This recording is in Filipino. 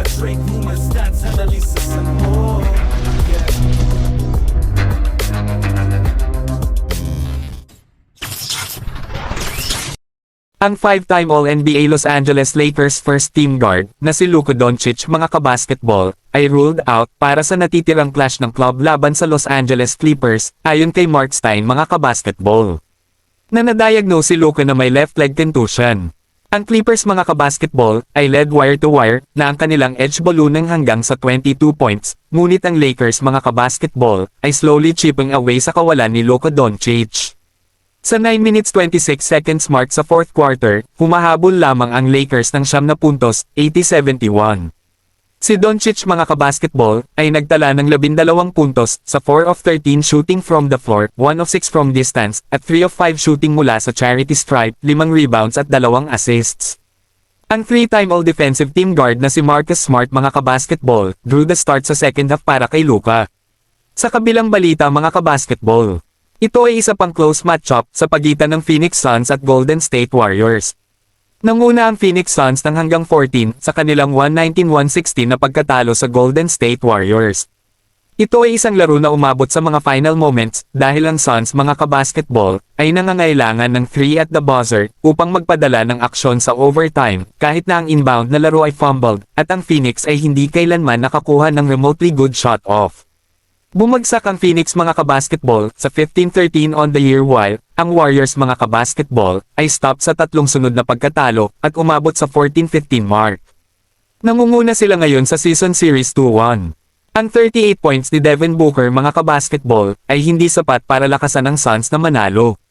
Yeah, Drake rumors, stats, analisa mo. Yeah. Ang 5-time All-NBA Los Angeles Lakers first team guard na si Luka Doncic mga kabasketball ay ruled out para sa natitirang clash ng club laban sa Los Angeles Clippers ayon kay Mark Stein mga kabasketball. Nanadiagnose si Luka na may left leg contusion. Ang Clippers mga kabasketball ay led wire-to-wire na ang kanilang edge ballooning hanggang sa 22 points, ngunit ang Lakers mga kabasketball ay slowly chipping away sa kawalan ni Luka Doncic. Sa 9 minutes 26 seconds mark sa fourth quarter, humahabol lamang ang Lakers ng 9 puntos, 80-71. Si Doncic mga kabasketball ay nagtala ng 12 puntos sa 4 of 13 shooting from the floor, 1 of 6 from distance, at 3 of 5 shooting mula sa charity stripe, 5 rebounds at 2 assists. Ang 3-time All-Defensive Team guard na si Marcus Smart mga kabasketball drew the start sa second half para kay Luka. Sa kabilang balita mga kabasketball, ito ay isa pang close matchup sa pagitan ng Phoenix Suns at Golden State Warriors. Nanguna ang Phoenix Suns ng hanggang 14 sa kanilang 119-116 na pagkatalo sa Golden State Warriors. Ito ay isang laro na umabot sa mga final moments dahil ang Suns mga kabasketball ay nangangailangan ng 3 at the buzzer upang magpadala ng aksyon sa overtime kahit na ang inbound na laro ay fumbled at ang Phoenix ay hindi kailanman nakakuha ng remotely good shot off. Bumagsak ang Phoenix mga kabasketball sa 15-13 on the year while ang Warriors mga kabasketball ay stop sa 3 sunod na pagkatalo at umabot sa 14-15 mark. Nangunguna sila ngayon sa season series 2-1. Ang 38 points ni Devin Booker mga kabasketball ay hindi sapat para lakasan ng Suns na manalo.